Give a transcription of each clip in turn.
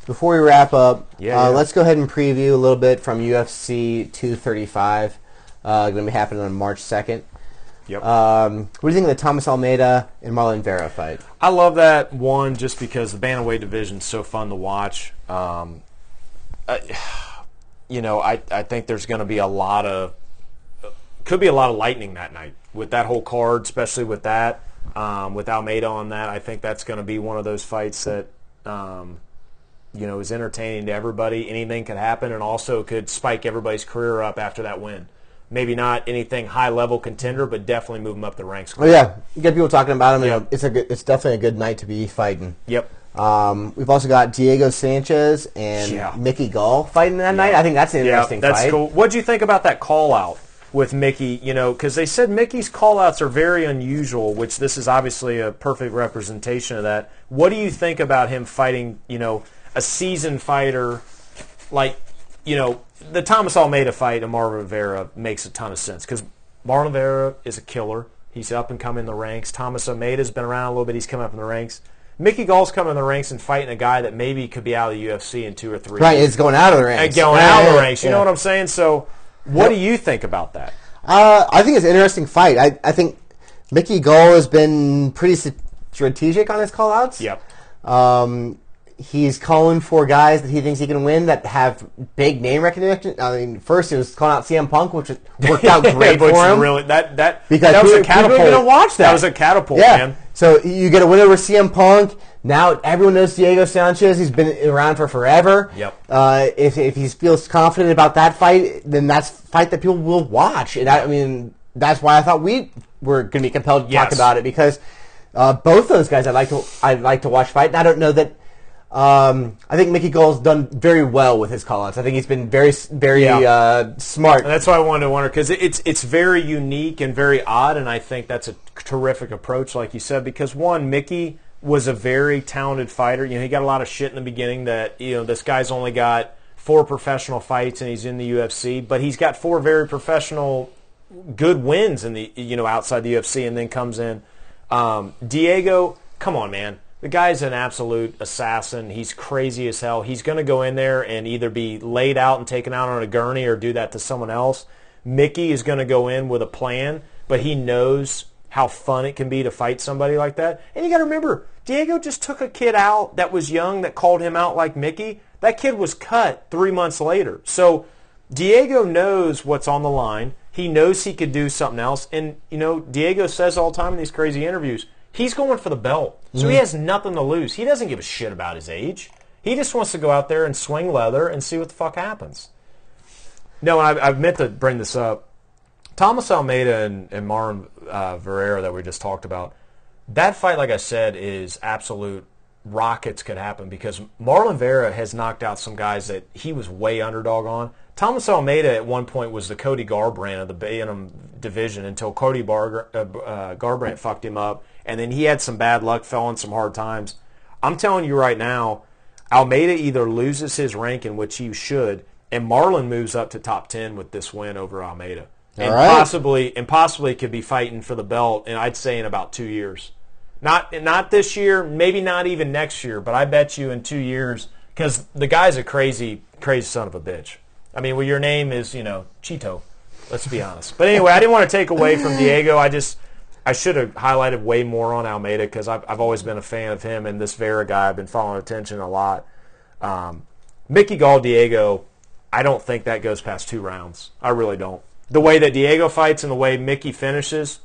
Before we wrap up, Yeah. let's go ahead and preview a little bit from UFC 235. Going to be happening on March 2nd. Yep. What do you think of the Thomas Almeida and Marlon Vera fight? I love that one just because the bantamweight division is so fun to watch. I think there's going to be a lot of lightning that night with that whole card, especially with that. With Almeida on that, I think that's going to be one of those fights that is entertaining to everybody. Anything could happen, and also could spike everybody's career up after that win. Maybe not anything high-level contender, but definitely move them up the ranks. Oh yeah, you get people talking about him. Yep. It's definitely a good night to be fighting. Yep. We've also got Diego Sanchez and Mickey Gall fighting that night. I think that's an interesting fight. That's cool. What do you think about that call-out with Mickey? Because they said Mickey's call-outs are very unusual, which this is obviously a perfect representation of that. What do you think about him fighting, a seasoned fighter like, the Thomas Almeida fight and Marlon Vera makes a ton of sense because Marlon Vera is a killer. He's up and coming in the ranks. Thomas Almeida's been around a little bit. He's come up in the ranks. Mickey Gall's coming in the ranks and fighting a guy that maybe could be out of the UFC in 2 or 3 Right, years. it's going out of the ranks. Going out of the ranks. You know what I'm saying? So what do you think about that? I think it's an interesting fight. I think Mickey Gall has been pretty strategic on his call-outs. Yep. He's calling for guys that he thinks he can win that have big name recognition. I mean, first he was calling out CM Punk, which worked out great for him. Really, that was a catapult. People are gonna watch that. That was a catapult, man. So you get a win over CM Punk. Now everyone knows Diego Sanchez. He's been around for forever. Yep. If he feels confident about that fight, then that's a fight that people will watch. And that's why I thought we were going to be compelled to talk about it because both those guys I'd like to watch fight. And I don't know that. I think Mickey Gall's done very well with his call-outs. I think he's been very smart. And that's why I wanted to wonder because it's very unique and very odd, and I think that's a terrific approach, like you said, because one, Mickey was a very talented fighter. He got a lot of shit in the beginning that this guy's only got 4 professional fights and he's in the UFC, but he's got 4 very professional good wins in the outside the UFC, and then comes in Diego. Come on, man. The guy's an absolute assassin. He's crazy as hell. He's going to go in there and either be laid out and taken out on a gurney or do that to someone else. Mickey is going to go in with a plan, but he knows how fun it can be to fight somebody like that. And you got to remember, Diego just took a kid out that was young that called him out like Mickey. That kid was cut 3 months later. So Diego knows what's on the line. He knows he could do something else. And, Diego says all the time in these crazy interviews, he's going for the belt. So he has nothing to lose. He doesn't give a shit about his age. He just wants to go out there and swing leather and see what the fuck happens. No, I meant to bring this up. Thomas Almeida and Marlon Vera that we just talked about, that fight, like I said, is absolute rockets could happen because Marlon Vera has knocked out some guys that he was way underdog on. Thomas Almeida at one point was the Cody Garbrandt of the Bantam division until Cody Garbrandt fucked him up, and then he had some bad luck, fell in some hard times. I'm telling you right now, Almeida either loses his ranking, which he should, and Marlon moves up to top 10 with this win over Almeida. And possibly could be fighting for the belt, and I'd say in about 2 years. Not this year, maybe not even next year, but I bet you in 2 years, because the guy's a crazy, crazy son of a bitch. I mean, well, your name is, Cheeto. Let's be honest. But anyway, I didn't want to take away from Diego. I should have highlighted way more on Almeida because I've always been a fan of him, and this Vera guy I've been following attention a lot. Mickey Gall, Diego, I don't think that goes past 2 rounds. I really don't. The way that Diego fights and the way Mickey finishes,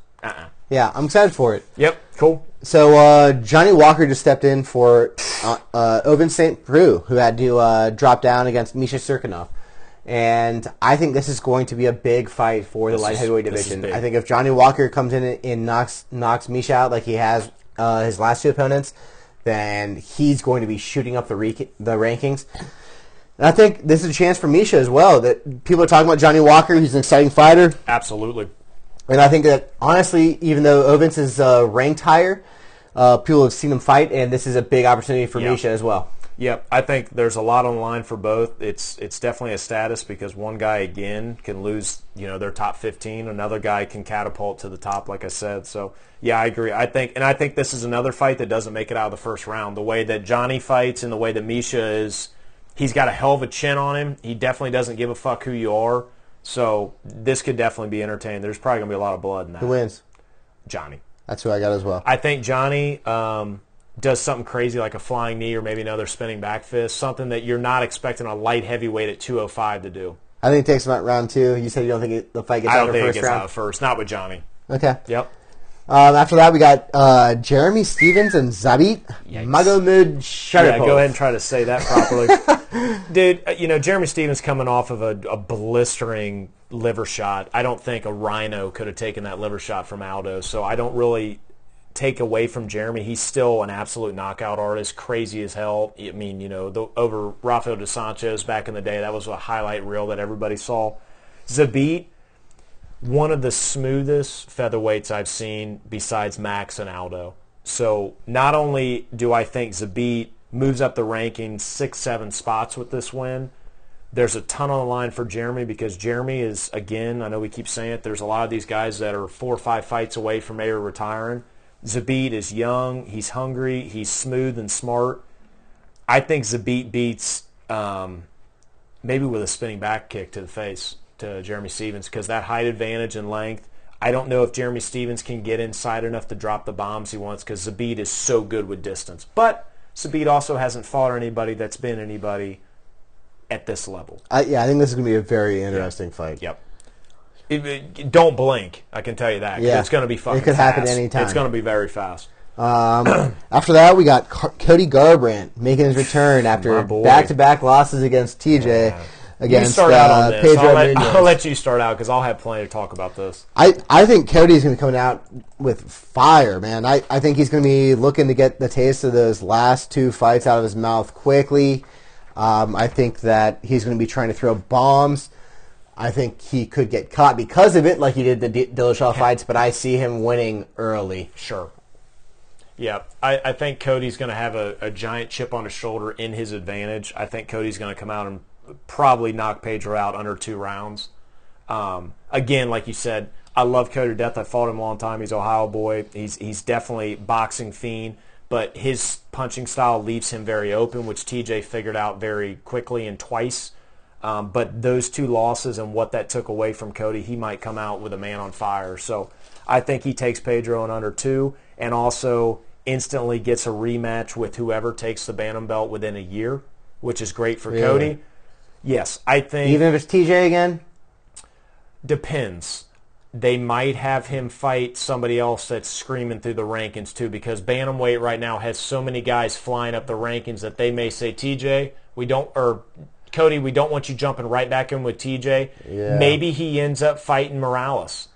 Yeah, I'm excited for it. Yep, cool. So Johnny Walker just stepped in for Ovince St. Preux, who had to drop down against Misha Cirkunov. And I think this is going to be a big fight for the light heavyweight division. I think if Johnny Walker comes in and knocks Misha out like he has his last 2 opponents, then he's going to be shooting up the rankings. And I think this is a chance for Misha as well. That people are talking about Johnny Walker. He's an exciting fighter. Absolutely. And I think that, honestly, even though Ovince is ranked higher, people have seen him fight, and this is a big opportunity for Misha as well. Yep, I think there's a lot on the line for both. It's definitely a status because one guy again can lose, their top 15. Another guy can catapult to the top, like I said. So yeah, I agree. I think this is another fight that doesn't make it out of the first round. The way that Johnny fights and the way that Misha is, he's got a hell of a chin on him. He definitely doesn't give a fuck who you are. So this could definitely be entertaining. There's probably gonna be a lot of blood in that. Who wins? Johnny. That's who I got as well. I think Johnny does something crazy like a flying knee or maybe another spinning back fist, something that you're not expecting a light heavyweight at 205 to do. I think it takes him out round 2. You said you don't think the fight gets out of the first round? I don't think it gets out of first. Not with Johnny. Okay. Yep. After that, we got Jeremy Stevens and Zabit Magomedsharipov. Yeah, go ahead and try to say that properly. Dude, Jeremy Stevens coming off of a blistering liver shot. I don't think a rhino could have taken that liver shot from Aldo, so I don't really take away from Jeremy. He's still an absolute knockout artist, crazy as hell. I mean, over Rafael dos Santos back in the day, that was a highlight reel that everybody saw. Zabit, one of the smoothest featherweights I've seen besides Max and Aldo. So not only do I think Zabit moves up the rankings 6-7 spots with this win, there's a ton on the line for Jeremy because Jeremy is, again, I know we keep saying it, there's a lot of these guys that are 4 or 5 fights away from maybe retiring. Zabit is young, he's hungry, he's smooth and smart. I think Zabit beats maybe with a spinning back kick to the face to Jeremy Stevens because that height advantage and length, I don't know if Jeremy Stevens can get inside enough to drop the bombs he wants because Zabit is so good with distance. But Zabit also hasn't fought anybody that's been anybody at this level. I think this is going to be a very interesting fight. Yep. Don't blink, I can tell you that. Yeah. It's going to be fucking fast. It could happen anytime. It's going to be very fast. After that, we got Cody Garbrandt making his return after back-to-back losses against TJ. Against Pedro Munoz. I'll let you start out because I'll have plenty to talk about this. I think Cody's going to come out with fire, man. I think he's going to be looking to get the taste of those last 2 fights out of his mouth quickly. I think that he's going to be trying to throw bombs. I think he could get caught because of it, like he did the Dillashaw fights, but I see him winning early. Sure. Yeah, I think Cody's going to have a giant chip on his shoulder in his advantage. I think Cody's going to come out and probably knock Pedro out under 2 rounds. Again, like you said, I love Cody to death. I fought him a long time. He's an Ohio boy. He's definitely boxing fiend, but his punching style leaves him very open, which TJ figured out very quickly and twice. But those 2 losses and what that took away from Cody, he might come out with a man on fire. So I think he takes Pedro in under 2 and also instantly gets a rematch with whoever takes the Bantam belt within a year, which is great for Cody. Yes, I think... Even if it's TJ again? Depends. They might have him fight somebody else that's screaming through the rankings too because bantamweight right now has so many guys flying up the rankings that they may say, TJ, Cody, we don't want you jumping right back in with TJ. Yeah. Maybe he ends up fighting Morales.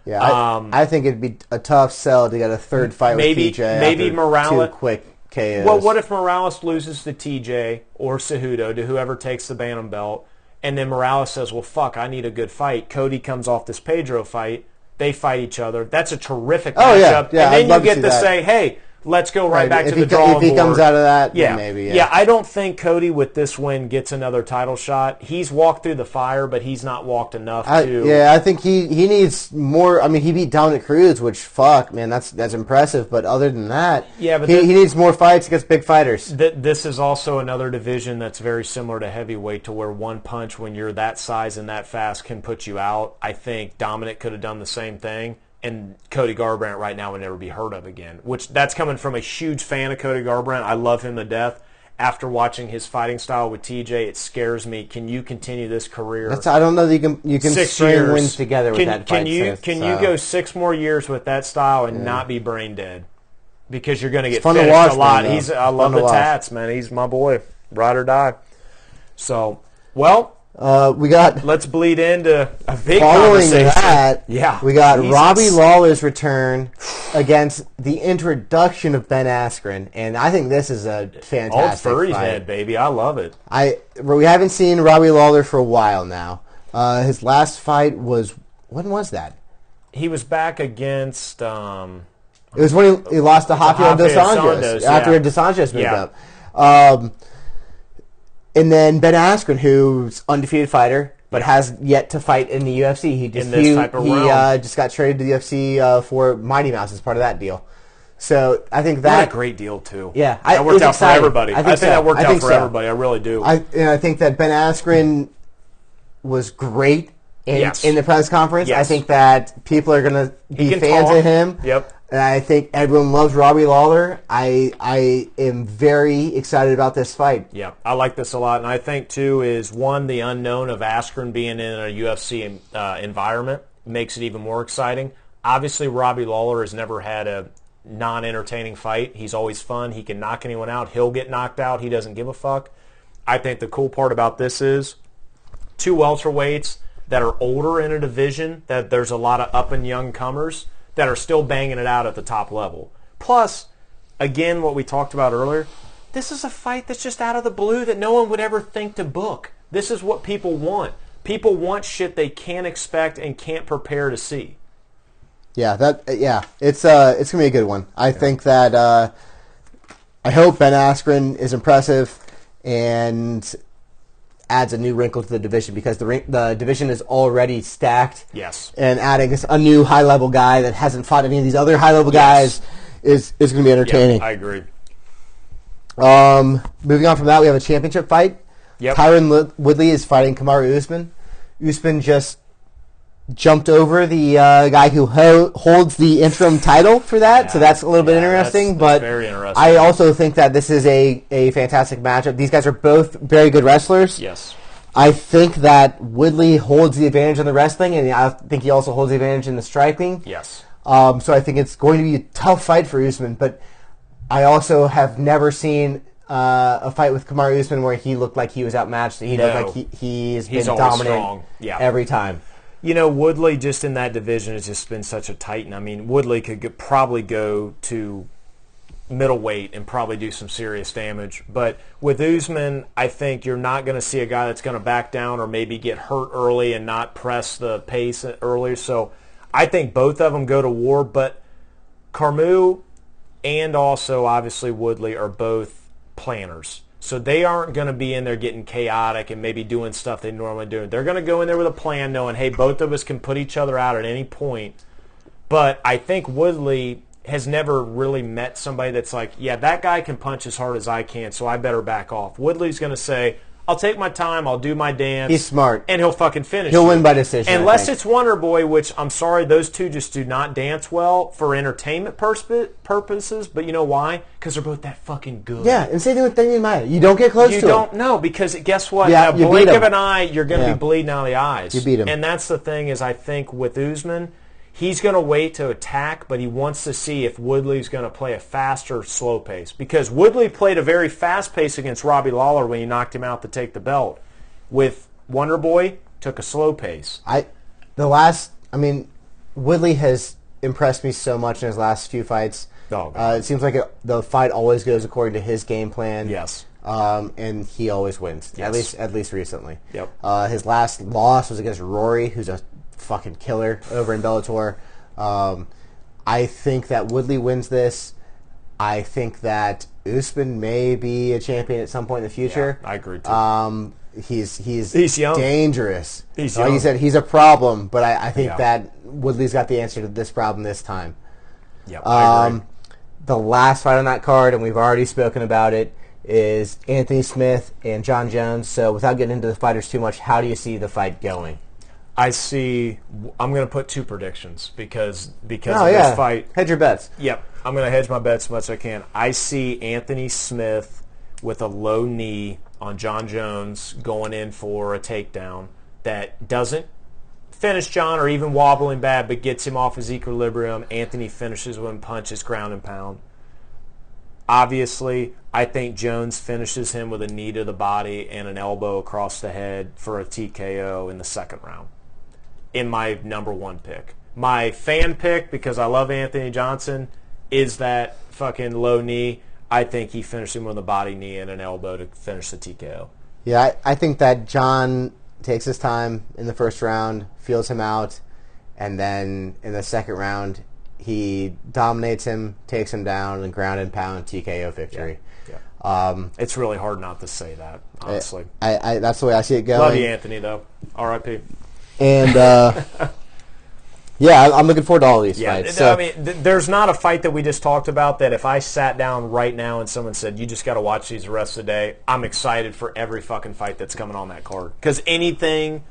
Yeah, I think it'd be a tough sell to get a third fight with TJ. Maybe Morales 2 quick KOs. Well, what if Morales loses to TJ or Cejudo to whoever takes the Bantam belt, and then Morales says, "Well, fuck, I need a good fight." Cody comes off this Pedro fight. They fight each other. That's a terrific matchup. Yeah, and then you get to say, "Hey, let's go right back to the drawing board." If he comes out of that, then maybe. Yeah, I don't think Cody with this win gets another title shot. He's walked through the fire, but he's not walked enough to. Yeah, I think he needs more. I mean, he beat Dominic Cruz, which fuck, man, that's impressive. But other than that, but he needs more fights against big fighters. This is also another division that's very similar to heavyweight, to where one punch when you're that size and that fast can put you out. I think Dominic could have done the same thing. And Cody Garbrandt right now would never be heard of again, which that's coming from a huge fan of Cody Garbrandt. I love him to death. After watching his fighting style with TJ, it scares me. Can you continue this career? I don't know that you can 6 string years. wins together with that fight. Can you go 6 more years with that style and not be brain dead? Because you're going to get fun finished to watch, a lot. man, I love the tats, man. He's my boy, ride or die. So, well. We got. Let's bleed into a big following conversation. That, we got Robbie Lawler's return against the introduction of Ben Askren, and I think this is a fantastic old furry fight. Head, baby. I love it. We haven't seen Robbie Lawler for a while now. His last fight was, when was that? He was back against. It was when he lost to Rafael dos Anjos after dos Anjos moved up. And then Ben Askren, who's undefeated fighter, but has yet to fight in the UFC. He just just got traded to the UFC for Mighty Mouse as part of that deal. So I think that... What a great deal, too. Yeah. That worked out for everybody. I think that worked out for everybody. I really do. I think that Ben Askren was great in the press conference. Yes. I think that people are going to be fans of him. Yep. And I think everyone loves Robbie Lawler. I am very excited about this fight. Yeah, I like this a lot. And I think, too, is one, the unknown of Askren being in a UFC environment makes it even more exciting. Obviously, Robbie Lawler has never had a non-entertaining fight. He's always fun. He can knock anyone out. He'll get knocked out. He doesn't give a fuck. I think the cool part about this is two welterweights that are older in a division, that there's a lot of up and young comers that are still banging it out at the top level. Plus, again, what we talked about earlier, this is a fight that's just out of the blue that no one would ever think to book. This is what people want. People want shit they can't expect and can't prepare to see. Yeah, it's gonna be a good one. I think that I hope Ben Askren is impressive and adds a new wrinkle to the division, because the division is already stacked. Yes. And adding a new high-level guy that hasn't fought any of these other high-level guys is going to be entertaining. Yeah, I agree. Moving on from that, we have a championship fight. Yep. Tyron Woodley is fighting Kamaru Usman. Usman just jumped over the guy who holds the interim title for that, so that's a little bit interesting. That's very interesting. I also think that this is a fantastic matchup. These guys are both very good wrestlers. Yes. I think that Woodley holds the advantage in the wrestling, and I think he also holds the advantage in the striking. Yes. So I think it's going to be a tough fight for Usman, but I also have never seen a fight with Kamaru Usman where he looked like he was outmatched. He looked like he's been dominant every time. You know, Woodley just in that division has just been such a titan. I mean, Woodley could probably go to middleweight and probably do some serious damage. But with Usman, I think you're not going to see a guy that's going to back down or maybe get hurt early and not press the pace earlier. So I think both of them go to war. But Carmu and also obviously Woodley are both planners. So they aren't going to be in there getting chaotic and maybe doing stuff they normally do. They're going to go in there with a plan knowing, hey, both of us can put each other out at any point. But I think Woodley has never really met somebody that's like, yeah, that guy can punch as hard as I can, so I better back off. Woodley's going to say, I'll take my time, I'll do my dance. He's smart. And he'll fucking finish. He'll win by decision. Unless it's Wonder Boy, which I'm sorry, those two just do not dance well for entertainment purposes. But you know why? Because they're both that fucking good. Yeah, and same thing with Damian Maia. You don't get close to him. You don't know, because guess what? Yeah, a blink of an eye, you're going to be bleeding out of the eyes. You beat him. And that's the thing is I think with Usman, he's going to wait to attack, but he wants to see if Woodley's going to play a fast or slow pace. Because Woodley played a very fast pace against Robbie Lawler when he knocked him out to take the belt. With Wonder Boy, took a slow pace. Woodley has impressed me so much in his last few fights. It seems like the fight always goes according to his game plan. Yes. And he always wins. Yes. At least recently. Yep. His last loss was against Rory, who's a fucking killer over in Bellator. I think that Woodley wins this. I think that Usman may be a champion at some point in the future. Yeah, I agree too. He's young, dangerous. He's like young. you said, he's a problem, but I think that Woodley's got the answer to this problem this time. Yeah, I agree. The last fight on that card, and we've already spoken about it, is Anthony Smith and John Jones. So without getting into the fighters too much, how do you see the fight going? I'm going to put two predictions because of this fight. Hedge your bets. Yep. I'm going to hedge my bets as much as I can. I see Anthony Smith with a low knee on John Jones going in for a takedown that doesn't finish John or even wobble him bad, but gets him off his equilibrium. Anthony finishes with punches, ground and pound. Obviously, I think Jones finishes him with a knee to the body and an elbow across the head for a TKO in the second round. In my number one pick. My fan pick, because I love Anthony Johnson, is that fucking low knee. I think he finished him with a body knee and an elbow to finish the TKO. Yeah, I think that John takes his time in the first round, feels him out, and then in the second round, he dominates him, takes him down, and ground and pound TKO victory. It's really hard not to say that, honestly. I that's the way I see it going. Love you, Anthony, though. R.I.P. And yeah, I'm looking forward to all these fights. So. I mean, there's not a fight that we just talked about that if I sat down right now and someone said, you just got to watch these the rest of the day, I'm excited for every fucking fight that's coming on that card. Because anything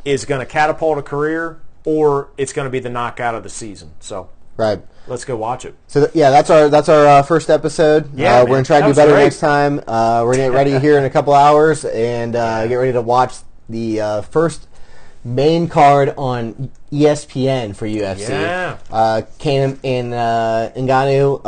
is going to catapult a career or it's going to be the knockout of the season. So right. Let's go watch it. So yeah, that's our first episode. Yeah, we're gonna try to do better next time. We're gonna get ready here in a couple hours and get ready to watch the first main card on ESPN for UFC. Yeah. Kane and Ngannou.